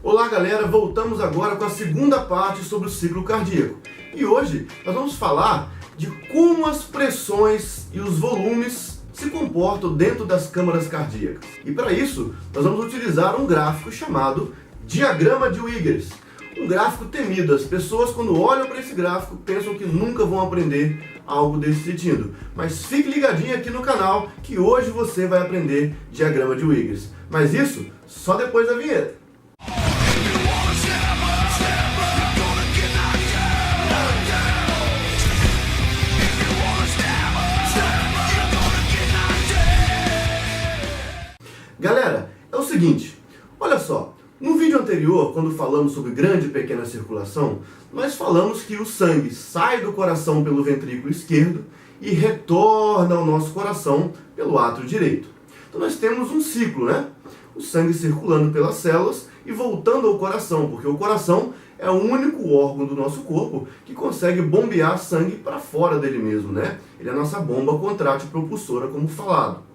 Olá galera, voltamos agora com a segunda parte sobre o ciclo cardíaco. E hoje nós vamos falar de como as pressões e os volumes se comportam dentro das câmaras cardíacas. E para isso, nós vamos utilizar um gráfico chamado diagrama de Wiggers. Um gráfico temido. As pessoas, quando olham para esse gráfico, pensam que nunca vão aprender algo desse sentido. Mas fique ligadinho aqui no canal que hoje você vai aprender diagrama de Wiggers. Mas isso só depois da vinheta. Galera, é o seguinte, olha só, no vídeo anterior, quando falamos sobre grande e pequena circulação, nós falamos que o sangue sai do coração pelo ventrículo esquerdo e retorna ao nosso coração pelo átrio direito. Então nós temos um ciclo, né? O sangue circulando pelas células e voltando ao coração, porque o coração é o único órgão do nosso corpo que consegue bombear sangue para fora dele mesmo, né? Ele é a nossa bomba contrátil propulsora, como falado.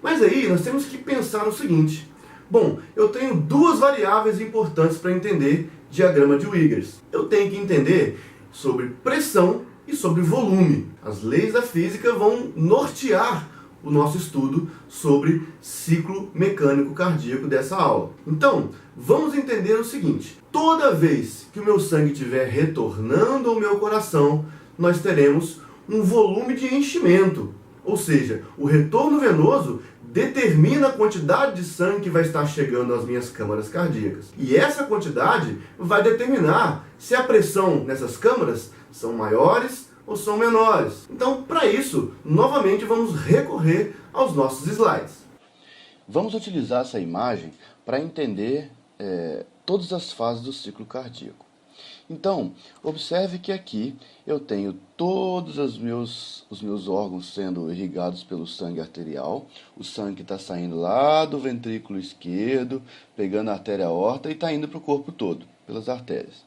Mas aí nós temos que pensar no seguinte. Bom, eu tenho duas variáveis importantes para entender diagrama de Wiggers. Eu tenho que entender sobre pressão e sobre volume. As leis da física vão nortear o nosso estudo sobre ciclo mecânico cardíaco dessa aula. Então, vamos entender o seguinte. Toda vez que o meu sangue estiver retornando ao meu coração, nós teremos um volume de enchimento. Ou seja, o retorno venoso determina a quantidade de sangue que vai estar chegando às minhas câmaras cardíacas. E essa quantidade vai determinar se a pressão nessas câmaras são maiores ou são menores. Então, para isso, novamente vamos recorrer aos nossos slides. Vamos utilizar essa imagem para entender todas as fases do ciclo cardíaco. Então, observe que aqui eu tenho todos os meus órgãos sendo irrigados pelo sangue arterial. O sangue está saindo lá do ventrículo esquerdo, pegando a artéria aorta e está indo para o corpo todo, pelas artérias.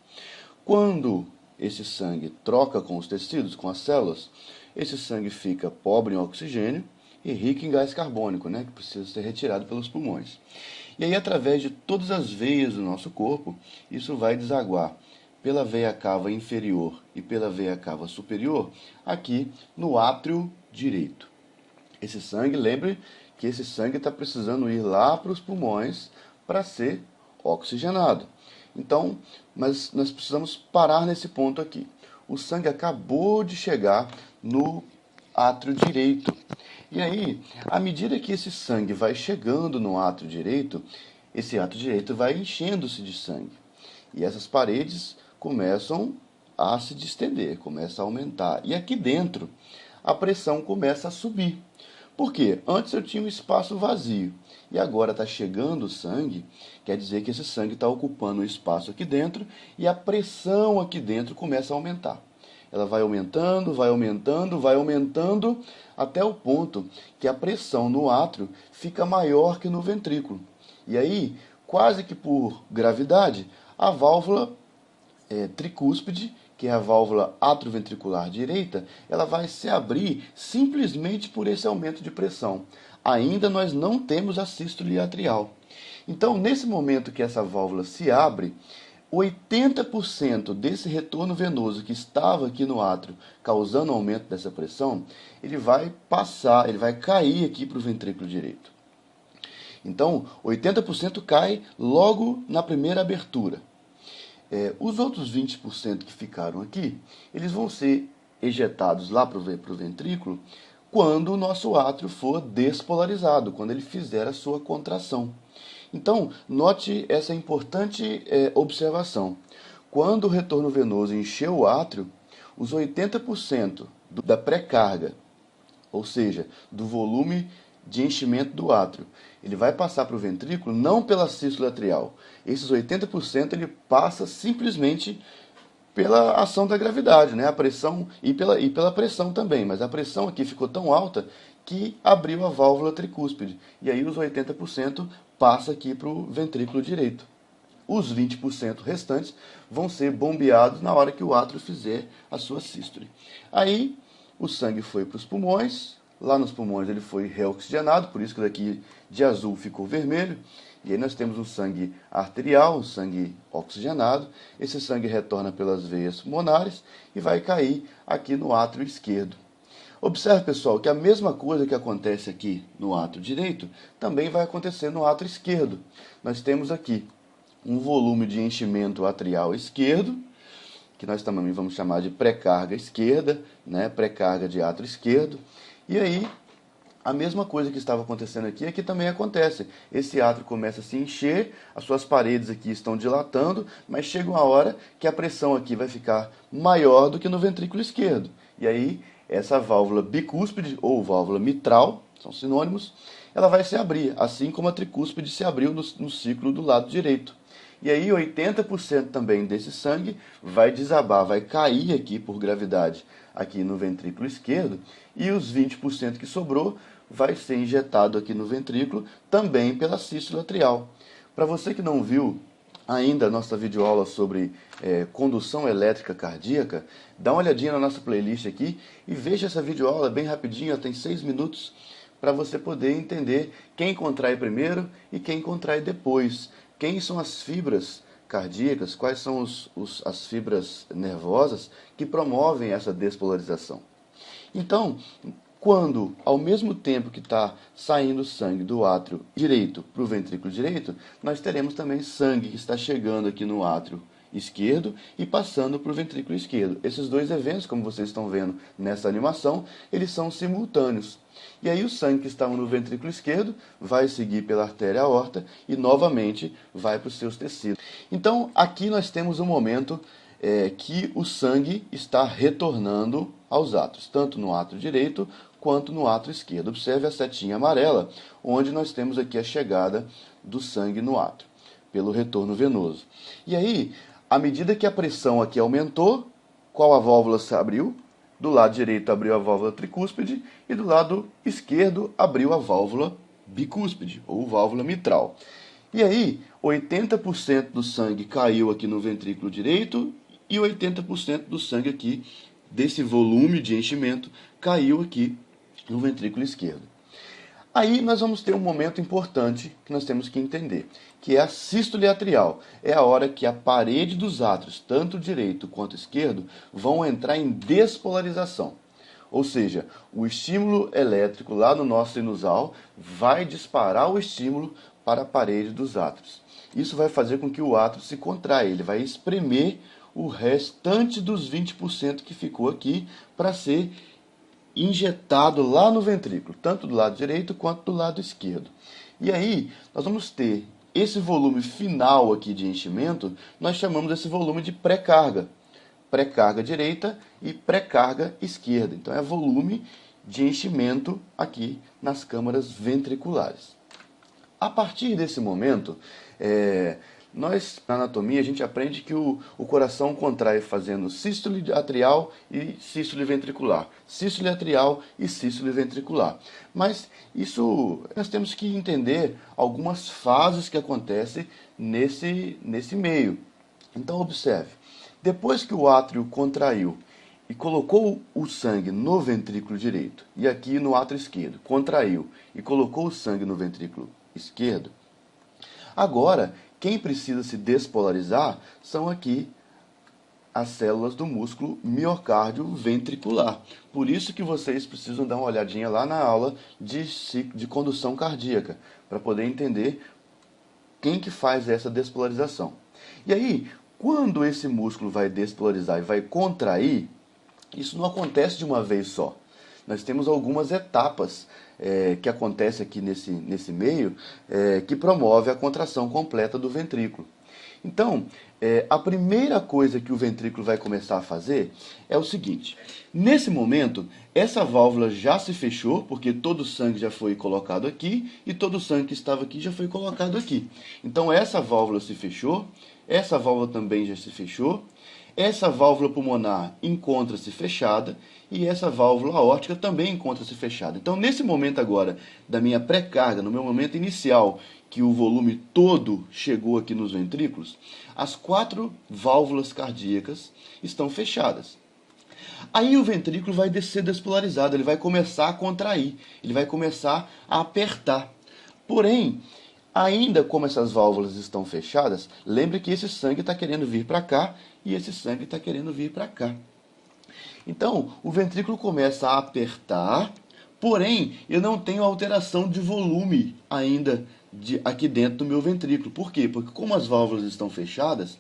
Quando esse sangue troca com os tecidos, com as células, esse sangue fica pobre em oxigênio e rico em gás carbônico, né, que precisa ser retirado pelos pulmões. E aí, através de todas as veias do nosso corpo, isso vai desaguar pela veia cava inferior e pela veia cava superior, aqui no átrio direito. Esse sangue, lembre que esse sangue está precisando ir lá para os pulmões para ser oxigenado. Então, mas nós precisamos parar nesse ponto aqui. O sangue acabou de chegar no átrio direito. E aí, à medida que esse sangue vai chegando no átrio direito, esse átrio direito vai enchendo-se de sangue. E essas paredes começam a se distender, começam a aumentar. E aqui dentro, a pressão começa a subir. Por quê? Antes eu tinha um espaço vazio. E agora está chegando o sangue, quer dizer que esse sangue está ocupando o espaço aqui dentro e a pressão aqui dentro começa a aumentar. Ela vai aumentando, vai aumentando, vai aumentando, até o ponto que a pressão no átrio fica maior que no ventrículo. E aí, quase que por gravidade, a válvula tricúspide, que é a válvula atrioventricular direita, ela vai se abrir simplesmente por esse aumento de pressão. Ainda nós não temos a sístole atrial. Então, nesse momento que essa válvula se abre, 80% desse retorno venoso que estava aqui no átrio, causando aumento dessa pressão, ele vai passar, ele vai cair aqui para o ventrículo direito. Então, 80% cai logo na primeira abertura. Os outros 20% que ficaram aqui, eles vão ser ejetados lá para o ventrículo quando o nosso átrio for despolarizado, quando ele fizer a sua contração. Então, note essa importante observação. Quando o retorno venoso encheu o átrio, os 80% da pré-carga, ou seja, do volume de enchimento do átrio, ele vai passar para o ventrículo não pela sístole atrial. Esses 80% ele passa simplesmente pela ação da gravidade, né? A pressão e pela pressão também, mas a pressão aqui ficou tão alta que abriu a válvula tricúspide. E aí os 80% passa aqui para o ventrículo direito. Os 20% restantes vão ser bombeados na hora que o átrio fizer a sua sístole. Aí o sangue foi para os pulmões. Lá nos pulmões ele foi reoxigenado, por isso que daqui de azul ficou vermelho. E aí nós temos um sangue arterial, um sangue oxigenado. Esse sangue retorna pelas veias pulmonares e vai cair aqui no átrio esquerdo. Observe, pessoal, que a mesma coisa que acontece aqui no átrio direito também vai acontecer no átrio esquerdo. Nós temos aqui um volume de enchimento atrial esquerdo, que nós também vamos chamar de pré-carga esquerda, né? Pré-carga de átrio esquerdo. E aí, a mesma coisa que estava acontecendo aqui também acontece. Esse átrio começa a se encher, as suas paredes aqui estão dilatando, mas chega uma hora que a pressão aqui vai ficar maior do que no ventrículo esquerdo. E aí, essa válvula bicúspide ou válvula mitral, são sinônimos, ela vai se abrir, assim como a tricúspide se abriu no ciclo do lado direito. E aí 80% também desse sangue vai desabar, vai cair aqui por gravidade aqui no ventrículo esquerdo, e os 20% que sobrou vai ser injetado aqui no ventrículo também pela sístole atrial. Para você que não viu ainda a nossa videoaula sobre condução elétrica cardíaca, dá uma olhadinha na nossa playlist aqui e veja essa videoaula bem rapidinho, tem 6 minutos, para você poder entender quem contrai primeiro e quem contrai depois. Quem são as fibras cardíacas, quais são as fibras nervosas que promovem essa despolarização. Então, quando, ao mesmo tempo que está saindo sangue do átrio direito para o ventrículo direito, nós teremos também sangue que está chegando aqui no átrio esquerdo e passando para o ventrículo esquerdo. Esses dois eventos, como vocês estão vendo nessa animação, eles são simultâneos. E aí o sangue que estava no ventrículo esquerdo vai seguir pela artéria aorta e novamente vai para os seus tecidos. Então aqui nós temos um momento que o sangue está retornando aos átrios, tanto no átrio direito quanto no átrio esquerdo. Observe a setinha amarela, onde nós temos aqui a chegada do sangue no átrio, pelo retorno venoso. E aí, à medida que a pressão aqui aumentou, qual a válvula se abriu? Do lado direito abriu a válvula tricúspide e do lado esquerdo abriu a válvula bicúspide, ou válvula mitral. E aí, 80% do sangue caiu aqui no ventrículo direito e 80% do sangue aqui, desse volume de enchimento, caiu aqui no ventrículo esquerdo. Aí nós vamos ter um momento importante que nós temos que entender, que é a sístole atrial. É a hora que a parede dos átrios, tanto direito quanto esquerdo, vão entrar em despolarização. Ou seja, o estímulo elétrico lá no nosso sinusal vai disparar o estímulo para a parede dos átrios. Isso vai fazer com que o átrio se contraia, ele vai espremer o restante dos 20% que ficou aqui para ser injetado lá no ventrículo, tanto do lado direito quanto do lado esquerdo. E aí, nós vamos ter esse volume final aqui de enchimento, nós chamamos esse volume de pré-carga. Pré-carga direita e pré-carga esquerda. Então, é volume de enchimento aqui nas câmaras ventriculares. A partir desse momento, nós, na anatomia, a gente aprende que o coração contrai fazendo sístole atrial e sístole ventricular. Sístole atrial e sístole ventricular. Mas isso, nós temos que entender algumas fases que acontecem nesse meio. Então, observe. Depois que o átrio contraiu e colocou o sangue no ventrículo direito, e aqui no átrio esquerdo, contraiu e colocou o sangue no ventrículo esquerdo, agora, quem precisa se despolarizar são aqui as células do músculo miocárdio ventricular. Por isso que vocês precisam dar uma olhadinha lá na aula de condução cardíaca, para poder entender quem que faz essa despolarização. E aí, quando esse músculo vai despolarizar e vai contrair, isso não acontece de uma vez só. Nós temos algumas etapas que acontecem aqui nesse meio que promove a contração completa do ventrículo. Então, a primeira coisa que o ventrículo vai começar a fazer é o seguinte. Nesse momento, essa válvula já se fechou, porque todo o sangue já foi colocado aqui e todo o sangue que estava aqui já foi colocado aqui. Então, essa válvula se fechou, essa válvula também já se fechou, essa válvula pulmonar encontra-se fechada e essa válvula aórtica também encontra-se fechada. Então, nesse momento agora da minha pré-carga, no meu momento inicial, que o volume todo chegou aqui nos ventrículos, as 4 válvulas cardíacas estão fechadas. Aí o ventrículo vai ser despolarizado, ele vai começar a contrair, ele vai começar a apertar. Porém, Ainda como essas válvulas estão fechadas, lembre que esse sangue está querendo vir para cá e esse sangue está querendo vir para cá. Então, o ventrículo começa a apertar, porém, eu não tenho alteração de volume ainda aqui dentro do meu ventrículo. Por quê? Porque como as válvulas estão fechadas,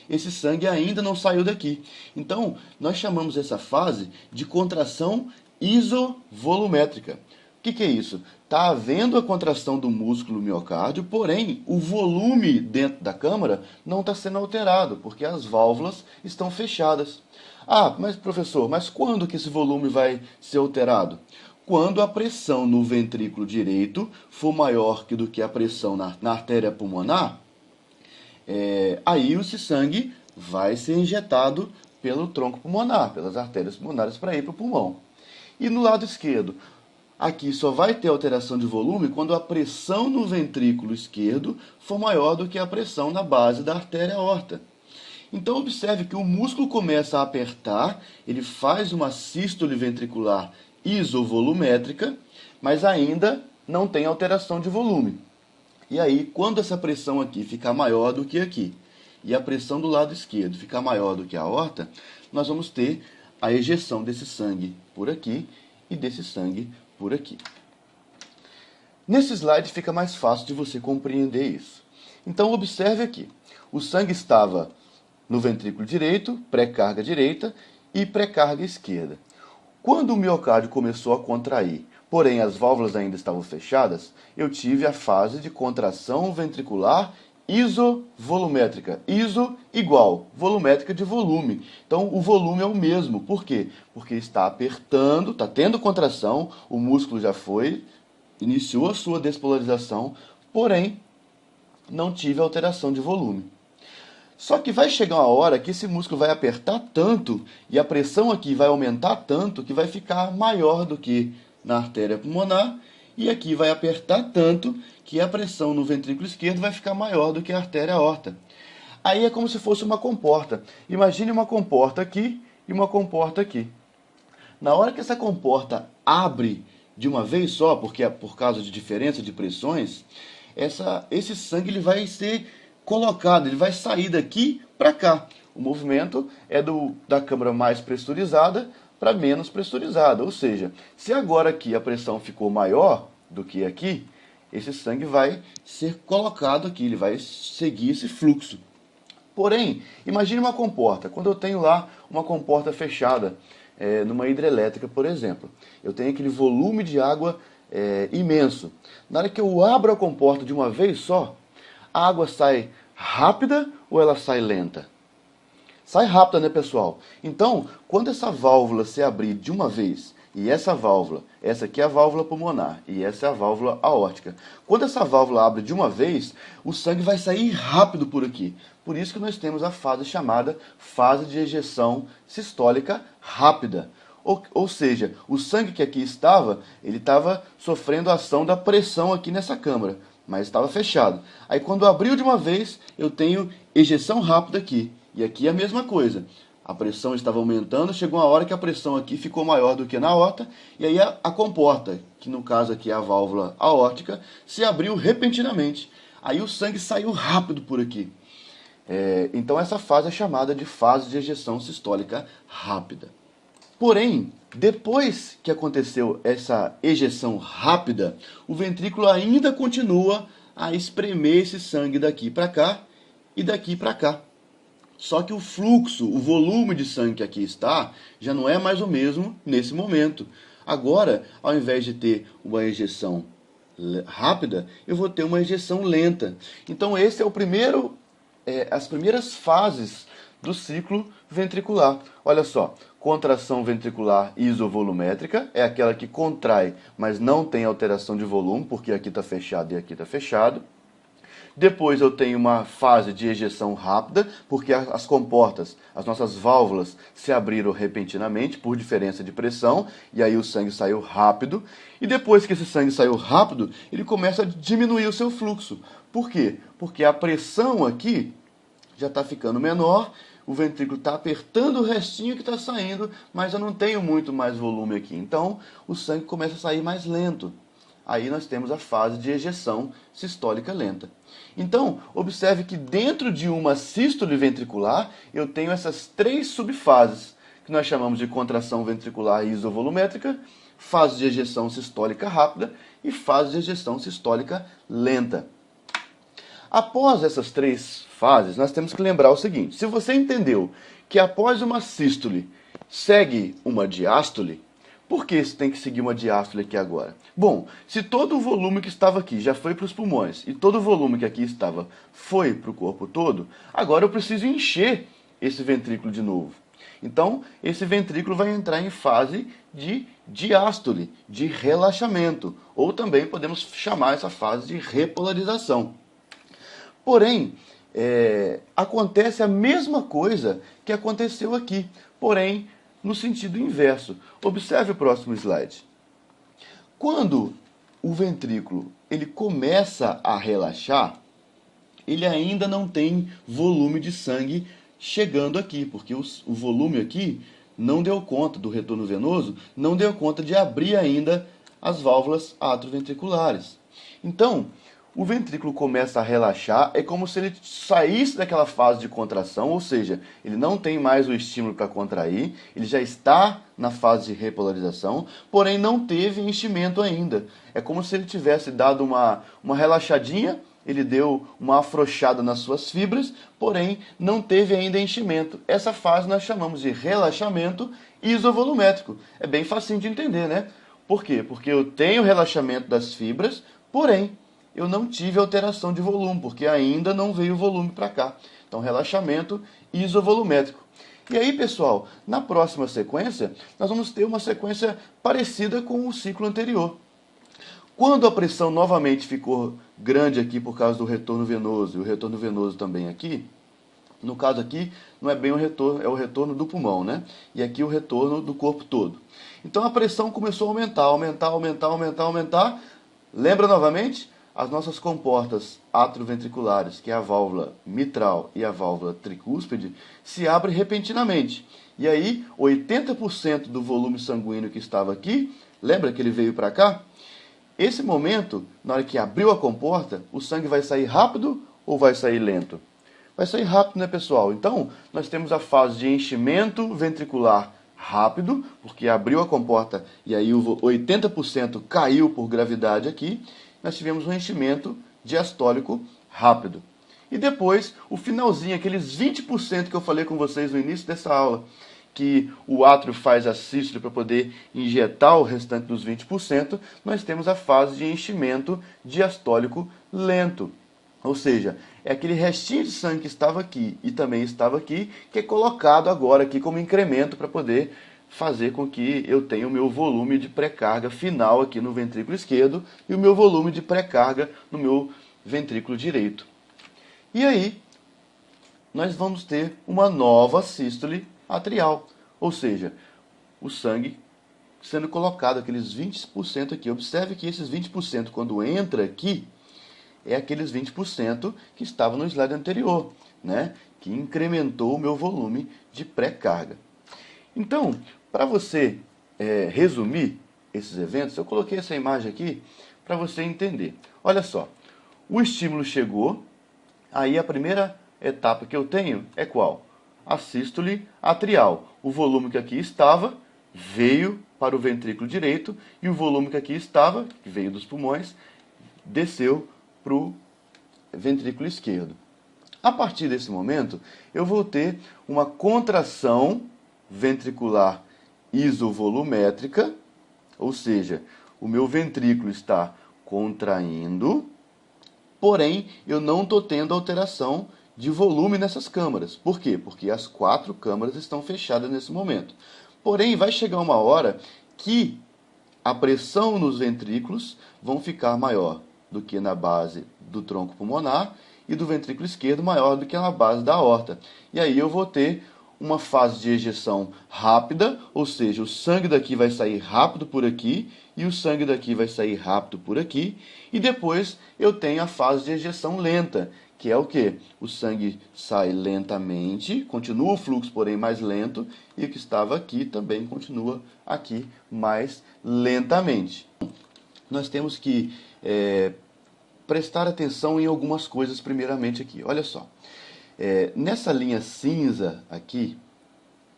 esse sangue ainda não saiu daqui. Então, nós chamamos essa fase de contração isovolumétrica. O que é isso? Está havendo a contração do músculo miocárdio, porém o volume dentro da câmara não está sendo alterado, porque as válvulas estão fechadas. Ah, mas professor, mas quando que esse volume vai ser alterado? Quando a pressão no ventrículo direito for maior do que a pressão na artéria pulmonar, aí esse sangue vai ser injetado pelo tronco pulmonar, pelas artérias pulmonares para ir para o pulmão. E no lado esquerdo, aqui só vai ter alteração de volume quando a pressão no ventrículo esquerdo for maior do que a pressão na base da artéria aorta. Então observe que o músculo começa a apertar, ele faz uma sístole ventricular isovolumétrica, mas ainda não tem alteração de volume. E aí, quando essa pressão aqui ficar maior do que aqui, e a pressão do lado esquerdo ficar maior do que a aorta, nós vamos ter a ejeção desse sangue por aqui e desse sangue por aqui. Nesse slide fica mais fácil de você compreender isso. Então observe aqui, o sangue estava no ventrículo direito, pré-carga direita e pré-carga esquerda. Quando o miocárdio começou a contrair, porém as válvulas ainda estavam fechadas, eu tive a fase de contração ventricular isovolumétrica. Iso igual, volumétrica de volume. Então o volume é o mesmo. Por quê? Porque está apertando, está tendo contração, o músculo já iniciou a sua despolarização, porém não tive alteração de volume. Só que vai chegar uma hora que esse músculo vai apertar tanto e a pressão aqui vai aumentar tanto que vai ficar maior do que na artéria pulmonar e aqui vai apertar tanto que a pressão no ventrículo esquerdo vai ficar maior do que a artéria aorta. Aí é como se fosse uma comporta. Imagine uma comporta aqui e uma comporta aqui. Na hora que essa comporta abre de uma vez só, porque é por causa de diferença de pressões, esse sangue ele vai ser colocado, ele vai sair daqui para cá. O movimento é da câmara mais pressurizada para menos pressurizada. Ou seja, se agora aqui a pressão ficou maior do que aqui, esse sangue vai ser colocado aqui, ele vai seguir esse fluxo. Porém, imagine uma comporta. Quando eu tenho lá uma comporta fechada, numa hidrelétrica, por exemplo, eu tenho aquele volume de água imenso. Na hora que eu abro a comporta de uma vez só, a água sai rápida ou ela sai lenta? Sai rápida, né, pessoal? Então, quando essa válvula se abrir de uma vez, e essa válvula, essa aqui é a válvula pulmonar, e essa é a válvula aórtica. Quando essa válvula abre de uma vez, o sangue vai sair rápido por aqui. Por isso que nós temos a fase chamada fase de ejeção sistólica rápida. Ou seja, o sangue que aqui estava, ele estava sofrendo a ação da pressão aqui nessa câmara, mas estava fechado. Aí quando abriu de uma vez, eu tenho ejeção rápida aqui. E aqui é a mesma coisa. A pressão estava aumentando, chegou uma hora que a pressão aqui ficou maior do que na aorta, e aí a comporta, que no caso aqui é a válvula aórtica, se abriu repentinamente. Aí o sangue saiu rápido por aqui. Então essa fase é chamada de fase de ejeção sistólica rápida. Porém, depois que aconteceu essa ejeção rápida, o ventrículo ainda continua a espremer esse sangue daqui para cá e daqui para cá. Só que o fluxo, o volume de sangue que aqui está, já não é mais o mesmo nesse momento. Agora, ao invés de ter uma ejeção rápida, eu vou ter uma ejeção lenta. Então esse é o primeiro, as primeiras fases do ciclo ventricular. Olha só, contração ventricular isovolumétrica é aquela que contrai, mas não tem alteração de volume, porque aqui está fechado e aqui está fechado. Depois eu tenho uma fase de ejeção rápida, porque as comportas, as nossas válvulas, se abriram repentinamente por diferença de pressão, e aí o sangue saiu rápido. E depois que esse sangue saiu rápido, ele começa a diminuir o seu fluxo. Por quê? Porque a pressão aqui já está ficando menor, o ventrículo está apertando o restinho que está saindo, mas eu não tenho muito mais volume aqui. Então, o sangue começa a sair mais lento. aí nós temos a fase de ejeção sistólica lenta. Então, observe que dentro de uma sístole ventricular, eu tenho essas três subfases, que nós chamamos de contração ventricular isovolumétrica, fase de ejeção sistólica rápida e fase de ejeção sistólica lenta. Após essas três fases, nós temos que lembrar o seguinte: se você entendeu que após uma sístole segue uma diástole, por que você tem que seguir uma diástole aqui agora? Bom, se todo o volume que estava aqui já foi para os pulmões e todo o volume que aqui estava foi para o corpo todo, agora eu preciso encher esse ventrículo de novo. Então, esse ventrículo vai entrar em fase de diástole, de relaxamento, ou também podemos chamar essa fase de repolarização. Porém, acontece a mesma coisa que aconteceu aqui, porém no sentido inverso. Observe o próximo slide. Quando o ventrículo ele começa a relaxar, ele ainda não tem volume de sangue chegando aqui, porque o volume aqui não deu conta do retorno venoso, não deu conta de abrir ainda as válvulas atrioventriculares. Então, o ventrículo começa a relaxar, é como se ele saísse daquela fase de contração, ou seja, ele não tem mais o estímulo para contrair, ele já está na fase de repolarização, porém não teve enchimento ainda. É como se ele tivesse dado uma relaxadinha, ele deu uma afrouxada nas suas fibras, porém não teve ainda enchimento. Essa fase nós chamamos de relaxamento isovolumétrico. É bem facinho de entender, né? Por quê? Porque eu tenho relaxamento das fibras, porém eu não tive alteração de volume, porque ainda não veio volume para cá. Então, relaxamento isovolumétrico. E aí, pessoal, na próxima sequência, nós vamos ter uma sequência parecida com o ciclo anterior. Quando a pressão novamente ficou grande aqui por causa do retorno venoso, e o retorno venoso também aqui, no caso aqui, não é bem o retorno, é o retorno do pulmão, né? E aqui o retorno do corpo todo. Então, a pressão começou a aumentar. Lembra novamente? As nossas comportas atrioventriculares, que é a válvula mitral e a válvula tricúspide, se abrem repentinamente. E aí, 80% do volume sanguíneo que estava aqui, lembra que ele veio para cá? Esse momento, na hora que abriu a comporta, o sangue vai sair rápido ou vai sair lento? Vai sair rápido, né, pessoal? Então, nós temos a fase de enchimento ventricular rápido, porque abriu a comporta e aí o 80% caiu por gravidade aqui. Nós tivemos um enchimento diastólico rápido. E depois, o finalzinho, aqueles 20% que eu falei com vocês no início dessa aula, que o átrio faz a sístole para poder injetar o restante dos 20%, nós temos a fase de enchimento diastólico lento. Ou seja, é aquele restinho de sangue que estava aqui e também estava aqui, que é colocado agora aqui como incremento para poder fazer com que eu tenha o meu volume de pré-carga final aqui no ventrículo esquerdo e o meu volume de pré-carga no meu ventrículo direito. E aí, nós vamos ter uma nova sístole atrial, ou seja, o sangue sendo colocado, aqueles 20% aqui. Observe que esses 20%, quando entra aqui, é aqueles 20% que estavam no slide anterior, né? Que incrementou o meu volume de pré-carga. Então, para você resumir esses eventos, eu coloquei essa imagem aqui para você entender. Olha só, o estímulo chegou, aí a primeira etapa que eu tenho é qual? A sístole atrial. O volume que aqui estava veio para o ventrículo direito e o volume que aqui estava, que veio dos pulmões, desceu para o ventrículo esquerdo. A partir desse momento, eu vou ter uma contração ventricular isovolumétrica, ou seja, o meu ventrículo está contraindo, porém eu não estou tendo alteração de volume nessas câmaras. Por quê? Porque as 4 câmaras estão fechadas nesse momento. Porém, vai chegar uma hora que a pressão nos ventrículos vão ficar maior do que na base do tronco pulmonar e do ventrículo esquerdo maior do que na base da aorta. E aí eu vou ter uma fase de ejeção rápida, ou seja, o sangue daqui vai sair rápido por aqui e o sangue daqui vai sair rápido por aqui. E depois eu tenho a fase de ejeção lenta, que é o quê? O sangue sai lentamente, continua o fluxo, porém mais lento, e o que estava aqui também continua aqui mais lentamente. nós temos que prestar atenção em algumas coisas primeiramente aqui. Olha só, nessa linha cinza aqui,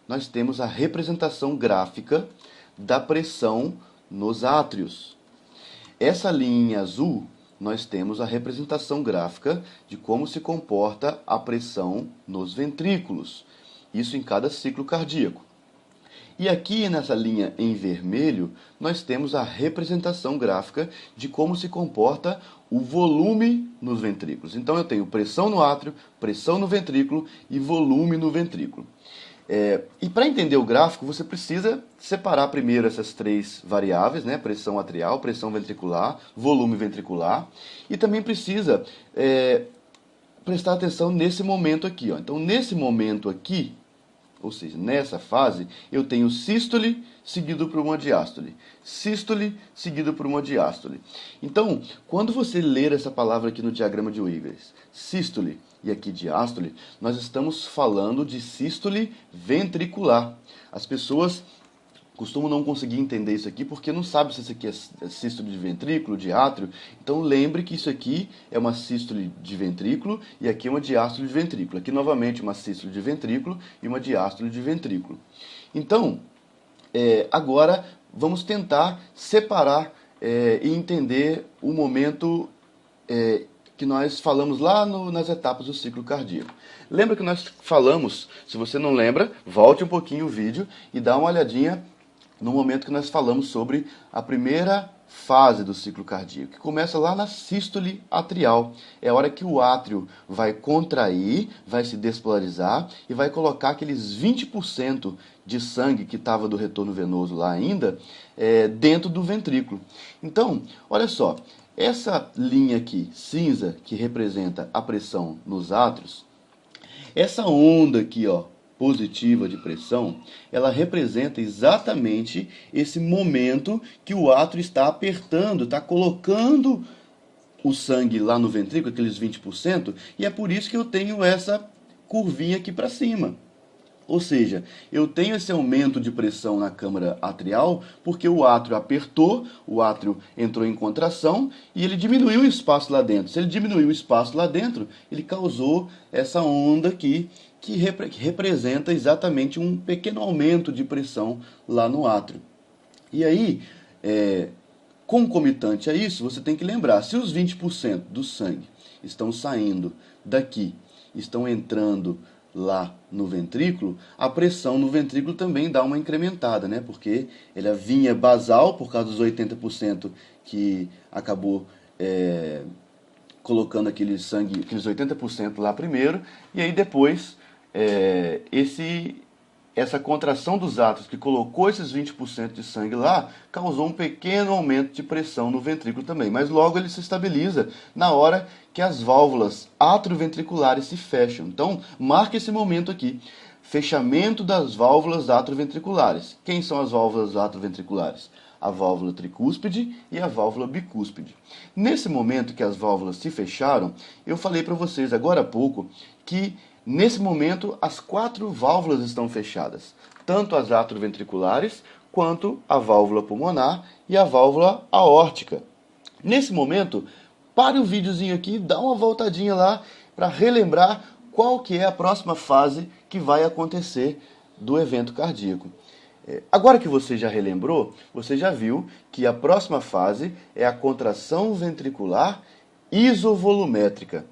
nós temos a representação gráfica da pressão nos átrios. Essa linha azul, nós temos a representação gráfica de como se comporta a pressão nos ventrículos. Isso em cada ciclo cardíaco. E aqui nessa linha em vermelho, nós temos a representação gráfica de como se comporta o volume nos ventrículos. Então eu tenho pressão no átrio, pressão no ventrículo e volume no ventrículo. E para entender o gráfico, você precisa separar primeiro essas três variáveis, né? Pressão atrial, pressão ventricular, volume ventricular. E também precisa prestar atenção nesse momento aqui. Ó. Então, nesse momento aqui, ou seja, nessa fase, eu tenho sístole seguido por uma diástole. Sístole seguido por uma diástole. Então, quando você ler essa palavra aqui no diagrama de Weavers, sístole e aqui diástole, nós estamos falando de sístole ventricular. As pessoas costumam não conseguir entender isso aqui porque não sabe se isso aqui é sístole de ventrículo, de átrio. Então lembre que isso aqui é uma sístole de ventrículo e aqui é uma diástole de ventrículo. Aqui novamente uma sístole de ventrículo e uma diástole de ventrículo. Então, agora vamos tentar separar e entender o momento que nós falamos lá nas etapas do ciclo cardíaco. Lembra que nós falamos, se você não lembra, volte um pouquinho o vídeo e dá uma olhadinha no momento que nós falamos sobre a primeira fase do ciclo cardíaco, que começa lá na sístole atrial. É a hora que o átrio vai contrair, vai se despolarizar e vai colocar aqueles 20% de sangue que estava do retorno venoso lá ainda dentro do ventrículo. Então, olha só, essa linha aqui, cinza, que representa a pressão nos átrios, essa onda aqui, ó, positiva de pressão, ela representa exatamente esse momento que o átrio está apertando, está colocando o sangue lá no ventrículo, aqueles 20%, e é por isso que eu tenho essa curvinha aqui para cima. Ou seja, eu tenho esse aumento de pressão na câmara atrial porque o átrio apertou, o átrio entrou em contração e ele diminuiu o espaço lá dentro. Se ele diminuiu o espaço lá dentro, ele causou essa onda aqui que representa exatamente um pequeno aumento de pressão lá no átrio. E aí, concomitante a isso, você tem que lembrar, se os 20% do sangue estão saindo daqui, estão entrando lá no ventrículo, a pressão no ventrículo também dá uma incrementada, né? Porque ela vinha basal, por causa dos 80% que acabou colocando aquele sangue, aqueles 80% lá primeiro, e aí depois essa contração dos átrios que colocou esses 20% de sangue lá, causou um pequeno aumento de pressão no ventrículo também. Mas logo ele se estabiliza na hora que as válvulas atrioventriculares se fecham. Então, marque esse momento aqui. Fechamento das válvulas atrioventriculares. Quem são as válvulas atrioventriculares? A válvula tricúspide e a válvula bicúspide. Nesse momento que as válvulas se fecharam, eu falei para vocês agora há pouco que nesse momento, as 4 válvulas estão fechadas, tanto as atrioventriculares, quanto a válvula pulmonar e a válvula aórtica. Nesse momento, pare o videozinho aqui, dá uma voltadinha lá para relembrar qual que é a próxima fase que vai acontecer do evento cardíaco. Agora que você já relembrou, você já viu que a próxima fase é a contração ventricular isovolumétrica.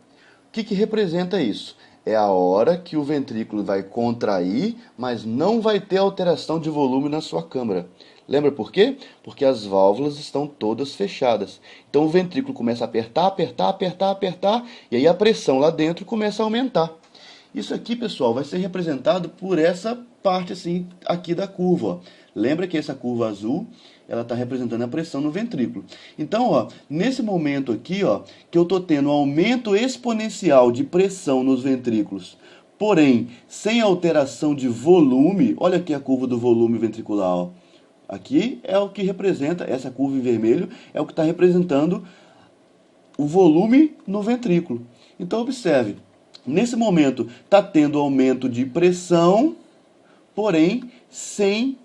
O que representa isso? É a hora que o ventrículo vai contrair, mas não vai ter alteração de volume na sua câmara. Lembra por quê? Porque as válvulas estão todas fechadas. Então o ventrículo começa a apertar, apertar, apertar, apertar, e aí a pressão lá dentro começa a aumentar. Isso aqui, pessoal, vai ser representado por essa parte assim, aqui da curva. Ó. Lembra que essa curva azul, ela está representando a pressão no ventrículo. Então, ó, nesse momento aqui, ó, que eu estou tendo um aumento exponencial de pressão nos ventrículos, porém, sem alteração de volume, olha aqui a curva do volume ventricular. Ó. Aqui é o que representa, essa curva em vermelho, é o que está representando o volume no ventrículo. Então, observe, nesse momento está tendo aumento de pressão, porém, sem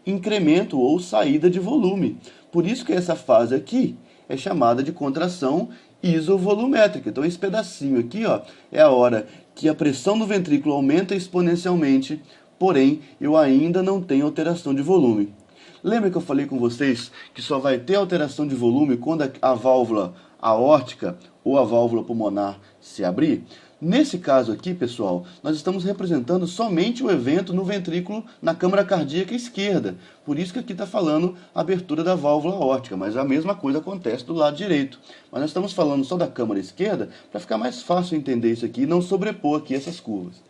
incremento ou saída de volume. Por isso que essa fase aqui é chamada de contração isovolumétrica. Então esse pedacinho aqui, ó, é a hora que a pressão do ventrículo aumenta exponencialmente, porém eu ainda não tenho alteração de volume. Lembra que eu falei com vocês que só vai ter alteração de volume quando a válvula aórtica ou a válvula pulmonar se abrir? Nesse caso aqui, pessoal, nós estamos representando somente o evento no ventrículo, na câmara cardíaca esquerda. Por isso que aqui está falando a abertura da válvula aórtica, mas a mesma coisa acontece do lado direito. Mas nós estamos falando só da câmara esquerda para ficar mais fácil entender isso aqui e não sobrepor aqui essas curvas.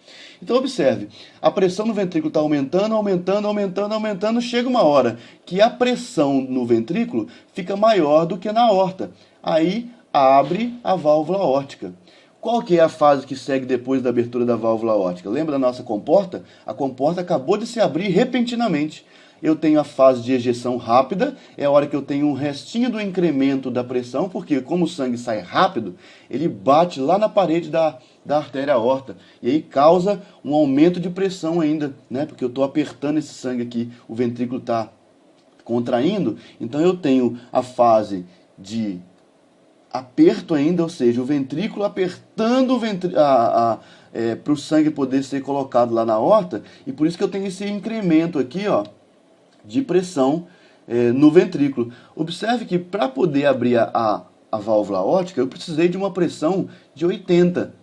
Então observe, a pressão no ventrículo está aumentando, aumentando, aumentando, aumentando, chega uma hora que a pressão no ventrículo fica maior do que na aorta. Aí abre a válvula aórtica. Qual que é a fase que segue depois da abertura da válvula aórtica? Lembra da nossa comporta? A comporta acabou de se abrir repentinamente. Eu tenho a fase de ejeção rápida, é a hora que eu tenho um restinho do incremento da pressão, porque como o sangue sai rápido, ele bate lá na parede da artéria aorta, e aí causa um aumento de pressão ainda, né? Porque eu estou apertando esse sangue aqui, o ventrículo está contraindo, então eu tenho a fase de aperto ainda, ou seja, o ventrículo apertando para o sangue poder ser colocado lá na aorta, e por isso que eu tenho esse incremento aqui, ó, de pressão no ventrículo. Observe que para poder abrir a válvula aórtica, eu precisei de uma pressão de 80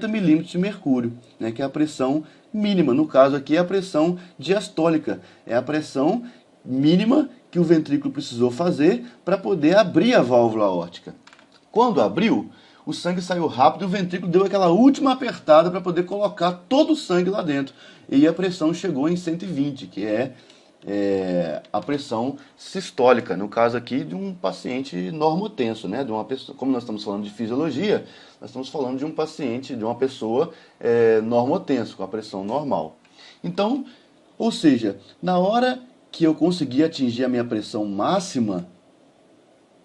milímetros de mercúrio, né, que é a pressão mínima. No caso aqui é a pressão diastólica, é a pressão mínima que o ventrículo precisou fazer para poder abrir a válvula aórtica. Quando abriu, o sangue saiu rápido e o ventrículo deu aquela última apertada para poder colocar todo o sangue lá dentro. E a pressão chegou em 120, que é a pressão sistólica, no caso aqui de um paciente normotenso, né? De uma pessoa, como nós estamos falando de fisiologia, nós estamos falando de um paciente, de uma pessoa normotenso, com a pressão normal. Então, ou seja, na hora que eu consegui atingir a minha pressão máxima,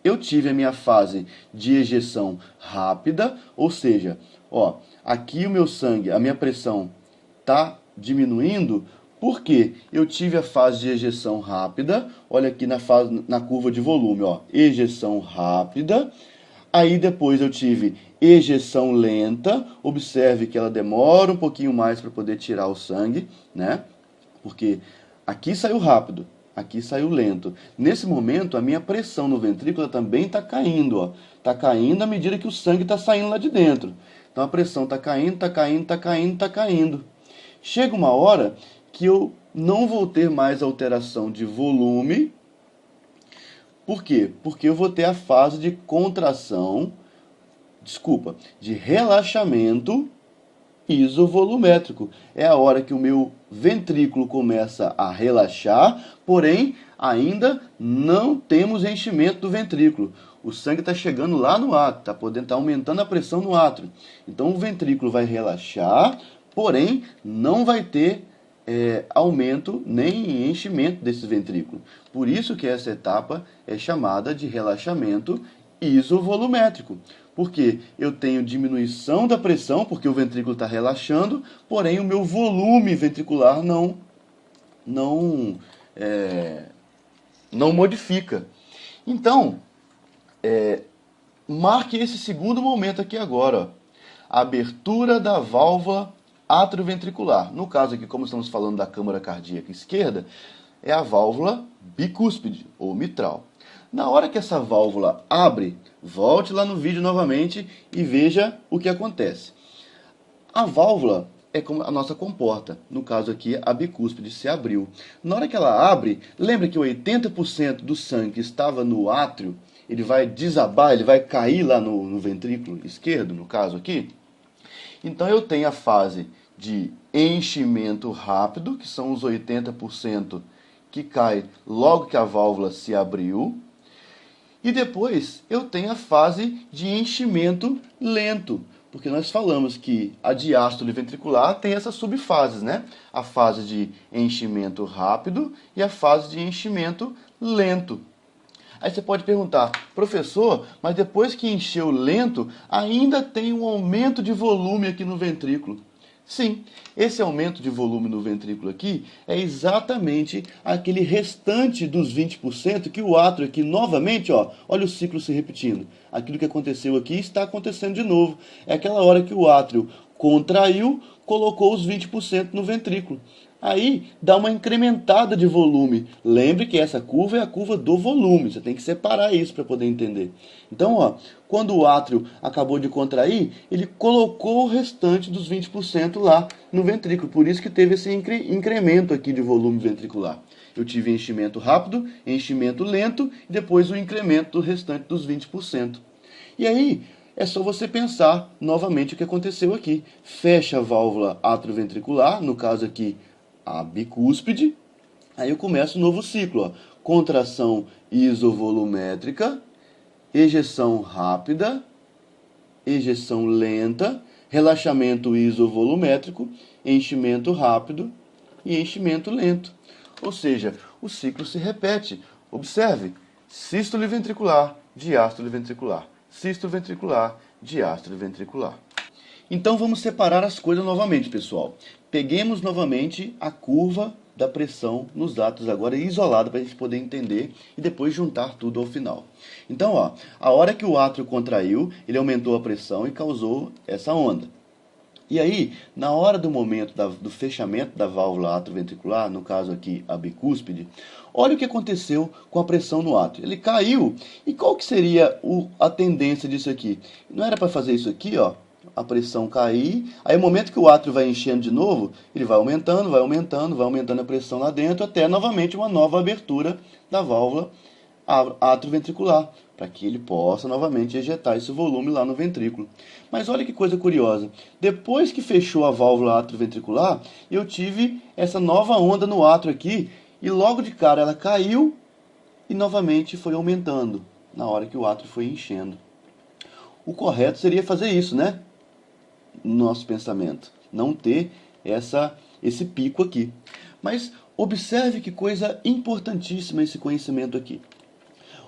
eu tive a minha fase de ejeção rápida, ou seja, ó, aqui o meu sangue, a minha pressão está diminuindo, porque eu tive a fase de ejeção rápida, olha aqui na curva de volume, ó, ejeção rápida, aí depois eu tive ejeção lenta, observe que ela demora um pouquinho mais para poder tirar o sangue, né? Porque aqui saiu rápido, aqui saiu lento. Nesse momento, a minha pressão no ventrículo também está caindo, ó. Está caindo à medida que o sangue está saindo lá de dentro. Então a pressão está caindo, está caindo, está caindo, está caindo. Chega uma hora que eu não vou ter mais alteração de volume. Por quê? Porque eu vou ter a fase de contração, de relaxamento isovolumétrico. É a hora que o meu ventrículo começa a relaxar, porém ainda não temos enchimento do ventrículo. O sangue está chegando lá no átrio, está aumentando a pressão no átrio. Então o ventrículo vai relaxar, porém não vai ter aumento nem enchimento desse ventrículo. Por isso que essa etapa é chamada de relaxamento isovolumétrico. Porque eu tenho diminuição da pressão, porque o ventrículo está relaxando, porém o meu volume ventricular não modifica. Então, marque esse segundo momento aqui agora, ó, a abertura da válvula atrioventricular. No caso aqui, como estamos falando da câmara cardíaca esquerda, é a válvula bicúspide ou mitral. Na hora que essa válvula abre, volte lá no vídeo novamente e veja o que acontece. A válvula é como a nossa comporta. No caso aqui, a bicúspide se abriu. Na hora que ela abre, lembra que 80% do sangue que estava no átrio, ele vai desabar, ele vai cair lá no ventrículo esquerdo, no caso aqui. Então eu tenho a fase de enchimento rápido, que são os 80% que cai logo que a válvula se abriu. E depois eu tenho a fase de enchimento lento, porque nós falamos que a diástole ventricular tem essas subfases, né? A fase de enchimento rápido e a fase de enchimento lento. Aí você pode perguntar, professor, mas depois que encheu lento, ainda tem um aumento de volume aqui no ventrículo. Sim, esse aumento de volume no ventrículo aqui é exatamente aquele restante dos 20% que o átrio aqui novamente, ó, olha o ciclo se repetindo. Aquilo que aconteceu aqui está acontecendo de novo. É aquela hora que o átrio contraiu, colocou os 20% no ventrículo. Aí dá uma incrementada de volume. Lembre que essa curva é a curva do volume. Você tem que separar isso para poder entender. Então, ó, quando o átrio acabou de contrair, ele colocou o restante dos 20% lá no ventrículo. Por isso que teve esse incremento aqui de volume ventricular. Eu tive enchimento rápido, enchimento lento e depois o incremento do restante dos 20%. E aí, é só você pensar novamente o que aconteceu aqui. Fecha a válvula atrioventricular, no caso aqui a bicúspide. Aí eu começo um novo ciclo, ó. Contração isovolumétrica, ejeção rápida, ejeção lenta, relaxamento isovolumétrico, enchimento rápido e enchimento lento. Ou seja, o ciclo se repete. Observe, sístole ventricular, diástole ventricular, sístole ventricular, diástole ventricular. Então vamos separar as coisas novamente, pessoal. Peguemos novamente a curva da pressão nos átrios agora isolada para a gente poder entender e depois juntar tudo ao final. Então, ó, a hora que o átrio contraiu, ele aumentou a pressão e causou essa onda. E aí, na hora do momento do fechamento da válvula atrioventricular, no caso aqui a bicúspide, olha o que aconteceu com a pressão no átrio. Ele caiu, e qual que seria a tendência disso aqui? Não era para fazer isso aqui, ó, a pressão cair, aí no momento que o átrio vai enchendo de novo, ele vai aumentando, vai aumentando, vai aumentando a pressão lá dentro, até novamente uma nova abertura da válvula atrioventricular, para que ele possa novamente ejetar esse volume lá no ventrículo. Mas olha que coisa curiosa, depois que fechou a válvula atrioventricular, eu tive essa nova onda no átrio aqui, e logo de cara ela caiu e novamente foi aumentando, na hora que o átrio foi enchendo. O correto seria fazer isso, né? No nosso pensamento, não ter esse pico aqui. Mas observe que coisa importantíssima esse conhecimento aqui.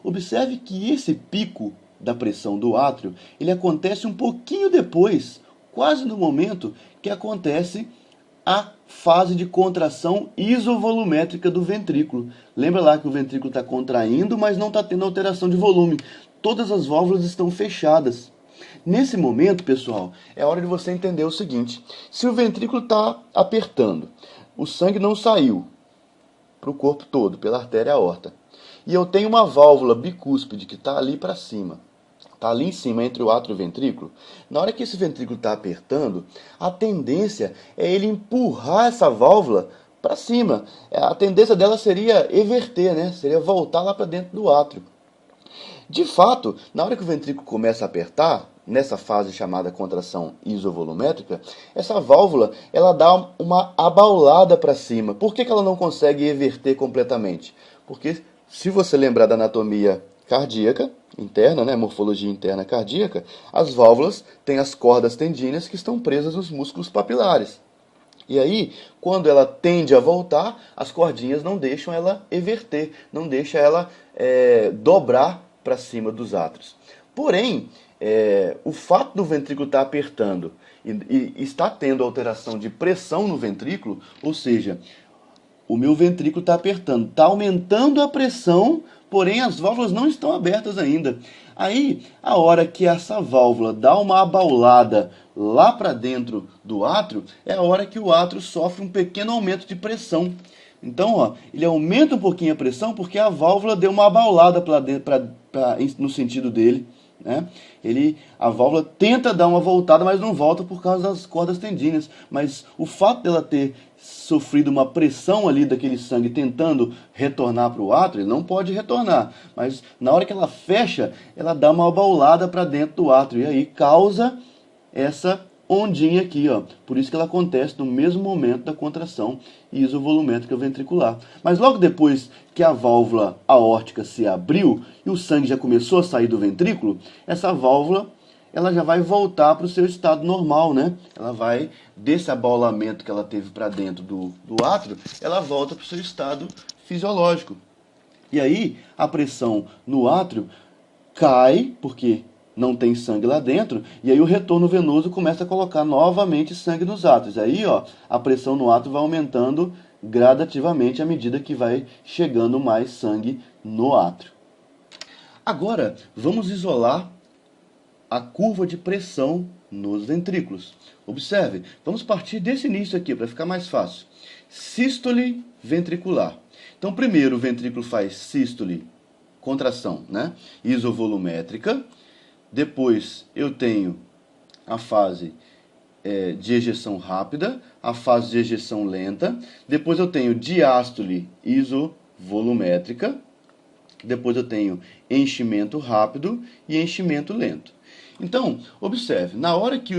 Observe que esse pico da pressão do átrio, ele acontece um pouquinho depois, quase no momento que acontece a fase de contração isovolumétrica do ventrículo. Lembra lá que o ventrículo está contraindo, mas não está tendo alteração de volume. Todas as válvulas estão fechadas. Nesse momento, pessoal, é hora de você entender o seguinte. Se o ventrículo está apertando, o sangue não saiu para o corpo todo, pela artéria aorta, e eu tenho uma válvula bicúspide que está ali para cima, está ali em cima entre o átrio e o ventrículo, na hora que esse ventrículo está apertando, a tendência é ele empurrar essa válvula para cima. A tendência dela seria everter, né? Seria voltar lá para dentro do átrio. De fato, na hora que o ventrículo começa a apertar, nessa fase chamada contração isovolumétrica, essa válvula ela dá uma abaulada para cima. Por que ela não consegue everter completamente? Porque, se você lembrar da anatomia cardíaca interna, né, morfologia interna cardíaca, as válvulas têm as cordas tendíneas que estão presas nos músculos papilares. E aí, quando ela tende a voltar, as cordinhas não deixam ela everter, não deixam ela dobrar para cima dos átrios. Porém, o fato do ventrículo estar apertando e está tendo alteração de pressão no ventrículo, ou seja, o meu ventrículo está apertando, está aumentando a pressão, porém as válvulas não estão abertas ainda. Aí, a hora que essa válvula dá uma abaulada lá para dentro do átrio, é a hora que o átrio sofre um pequeno aumento de pressão. Então, ó, ele aumenta um pouquinho a pressão porque a válvula deu uma abaulada no sentido dele. Né? A válvula tenta dar uma voltada, mas não volta por causa das cordas tendíneas. Mas o fato dela ter sofrido uma pressão ali daquele sangue tentando retornar para o átrio, ele não pode retornar. Mas na hora que ela fecha, ela dá uma abaulada para dentro do átrio. E aí causa essa ondinha aqui, ó. Por isso que ela acontece no mesmo momento da contração isovolumétrica ventricular. Mas logo depois que a válvula aórtica se abriu e o sangue já começou a sair do ventrículo, essa válvula ela já vai voltar para o seu estado normal, né? Ela vai, desse abaulamento que ela teve para dentro do átrio, ela volta para o seu estado fisiológico. E aí a pressão no átrio cai, porque não tem sangue lá dentro, e aí o retorno venoso começa a colocar novamente sangue nos átrios. Aí, ó, a pressão no átrio vai aumentando gradativamente à medida que vai chegando mais sangue no átrio. Agora, vamos isolar a curva de pressão nos ventrículos. Observe, vamos partir desse início aqui, para ficar mais fácil. Sístole ventricular. Então, primeiro o ventrículo faz sístole, contração, né? Isovolumétrica. Depois eu tenho a fase de ejeção rápida, a fase de ejeção lenta. Depois eu tenho diástole isovolumétrica. Depois eu tenho enchimento rápido e enchimento lento. Então, observe, na hora que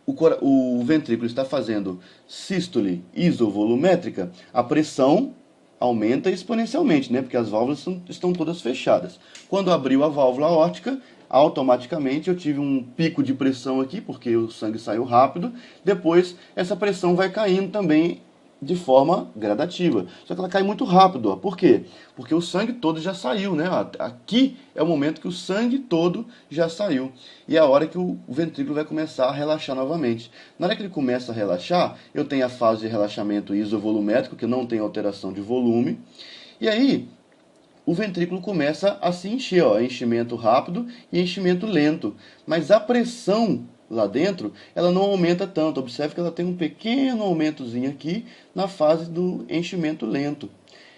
o ventrículo está fazendo sístole isovolumétrica, a pressão aumenta exponencialmente, né? Porque as válvulas estão todas fechadas. Quando abriu a válvula aórtica, automaticamente eu tive um pico de pressão aqui, porque o sangue saiu rápido. Depois, essa pressão vai caindo também de forma gradativa. Só que ela cai muito rápido. Ó. Por quê? Porque o sangue todo já saiu, né? Aqui é o momento que o sangue todo já saiu. E é a hora que o ventrículo vai começar a relaxar novamente. Na hora que ele começa a relaxar, eu tenho a fase de relaxamento isovolumétrico, que não tem alteração de volume. E aí, o ventrículo começa a se encher, ó, enchimento rápido e enchimento lento. Mas a pressão lá dentro, ela não aumenta tanto. Observe que ela tem um pequeno aumentozinho aqui na fase do enchimento lento.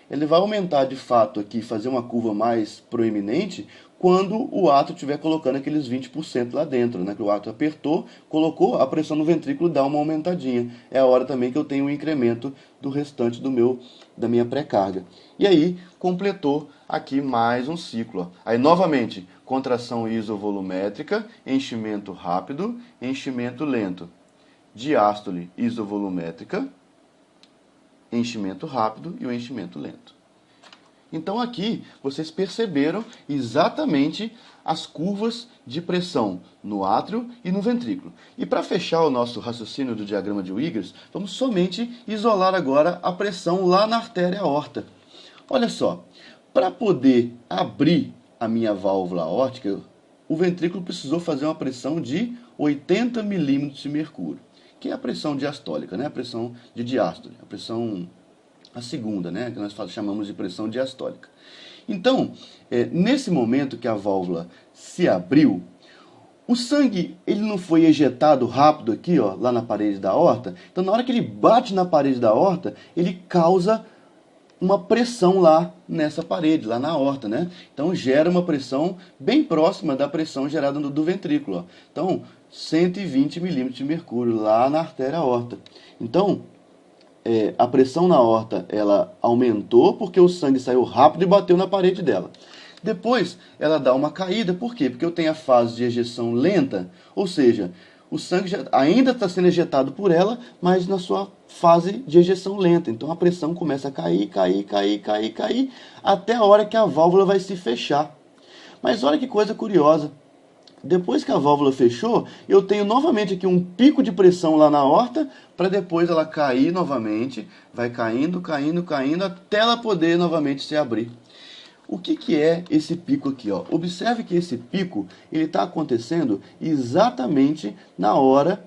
Ele vai aumentar de fato aqui, fazer uma curva mais proeminente, quando o átrio estiver colocando aqueles 20% lá dentro, né? Que o átrio apertou, colocou, a pressão no ventrículo dá uma aumentadinha. É a hora também que eu tenho um incremento do restante da minha pré-carga. E aí, completou aqui mais um ciclo. Ó. Aí, novamente, contração isovolumétrica, enchimento rápido, enchimento lento. Diástole isovolumétrica, enchimento rápido e o enchimento lento. Então aqui vocês perceberam exatamente as curvas de pressão no átrio e no ventrículo. E para fechar o nosso raciocínio do diagrama de Wiggers, vamos somente isolar agora a pressão lá na artéria aorta. Olha só, para poder abrir a minha válvula aórtica, o ventrículo precisou fazer uma pressão de 80 milímetros de mercúrio, que é a pressão diastólica, né? A pressão de diástole, a segunda, né? Que nós chamamos de pressão diastólica. Então, nesse momento que a válvula se abriu, o sangue ele não foi ejetado rápido aqui, ó, lá na parede da aorta. Então, na hora que ele bate na parede da aorta, ele causa uma pressão lá nessa parede, lá na aorta, né? Então, gera uma pressão bem próxima da pressão gerada do ventrículo. Ó. Então, 120 milímetros de mercúrio lá na artéria aorta. Então, a pressão na aorta ela aumentou porque o sangue saiu rápido e bateu na parede dela. Depois, ela dá uma caída. Por quê? Porque eu tenho a fase de ejeção lenta, ou seja, o sangue ainda está sendo ejetado por ela, mas na sua fase de ejeção lenta. Então, a pressão começa a cair, até a hora que a válvula vai se fechar. Mas olha que coisa curiosa. Depois que a válvula fechou, eu tenho novamente aqui um pico de pressão lá na aorta, para depois ela cair novamente, vai caindo, até ela poder novamente se abrir. O que é esse pico aqui? Ó? Observe que esse pico está acontecendo exatamente na hora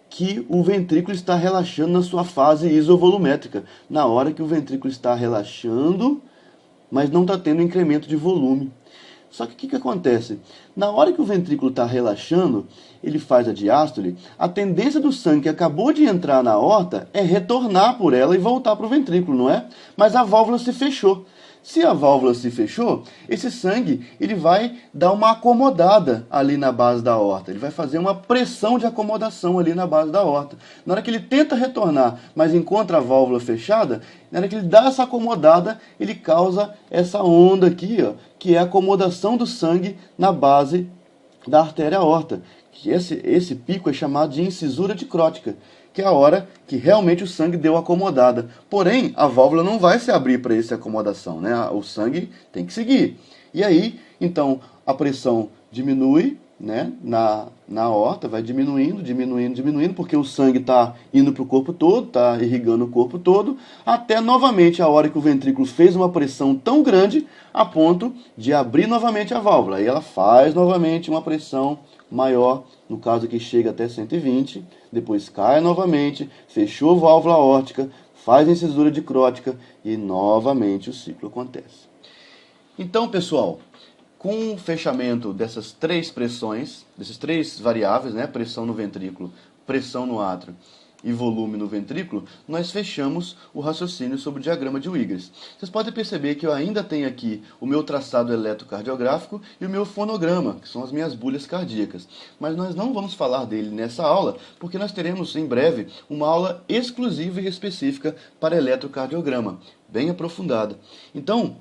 que o ventrículo está relaxando na sua fase isovolumétrica. Na hora que o ventrículo está relaxando, mas não está tendo incremento de volume. Só que o que acontece? Na hora que o ventrículo está relaxando, ele faz a diástole, a tendência do sangue que acabou de entrar na aorta é retornar por ela e voltar para o ventrículo, não é? Mas a válvula se fechou. Se a válvula se fechou, esse sangue ele vai dar uma acomodada ali na base da aorta. Ele vai fazer uma pressão de acomodação ali na base da aorta. Na hora que ele tenta retornar, mas encontra a válvula fechada, na hora que ele dá essa acomodada, ele causa essa onda aqui, ó, que é a acomodação do sangue na base da artéria aorta. Esse pico é chamado de incisura dicrótica, que é a hora que realmente o sangue deu acomodada. Porém, a válvula não vai se abrir para essa acomodação, né? O sangue tem que seguir. E aí, então, a pressão diminui, né, na aorta, vai diminuindo, porque o sangue está indo para o corpo todo, está irrigando o corpo todo, até novamente a hora que o ventrículo fez uma pressão tão grande a ponto de abrir novamente a válvula. Aí ela faz novamente uma pressão maior, no caso aqui chega até 120, depois cai novamente, fechou a válvula aórtica, faz a incisura dicrótica e novamente o ciclo acontece. Então, pessoal, com o fechamento dessas três pressões, desses três variáveis, né, pressão no ventrículo, pressão no átrio e volume no ventrículo, nós fechamos o raciocínio sobre o diagrama de Wiggers. Vocês podem perceber que eu ainda tenho aqui o meu traçado eletrocardiográfico e o meu fonograma, que são as minhas bulhas cardíacas. Mas nós não vamos falar dele nessa aula, porque nós teremos em breve uma aula exclusiva e específica para eletrocardiograma, bem aprofundada. Então,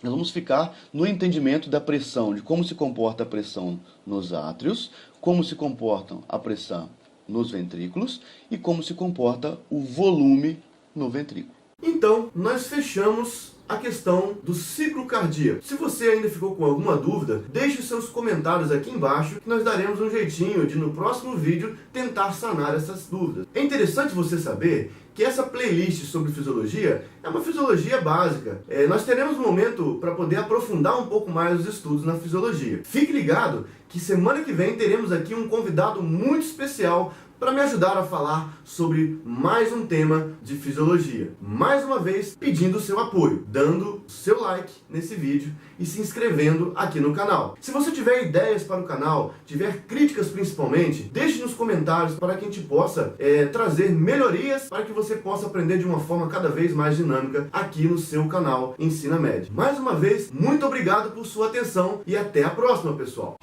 nós vamos ficar no entendimento da pressão, de como se comporta a pressão nos átrios, como se comporta a pressão nos ventrículos e como se comporta o volume no ventrículo. Então, nós fechamos a questão do ciclo cardíaco. Se você ainda ficou com alguma dúvida, deixe seus comentários aqui embaixo que nós daremos um jeitinho de no próximo vídeo tentar sanar essas dúvidas. É interessante você saber que essa playlist sobre fisiologia é uma fisiologia básica. Nós teremos um momento para poder aprofundar um pouco mais os estudos na fisiologia. Fique ligado que semana que vem teremos aqui um convidado muito especial para me ajudar a falar sobre mais um tema de fisiologia. Mais uma vez, pedindo o seu apoio, dando seu like nesse vídeo e se inscrevendo aqui no canal. Se você tiver ideias para o canal, tiver críticas principalmente, deixe nos comentários para que a gente possa trazer melhorias para que você possa aprender de uma forma cada vez mais dinâmica aqui no seu canal Ensina Med. Mais uma vez, muito obrigado por sua atenção e até a próxima, pessoal!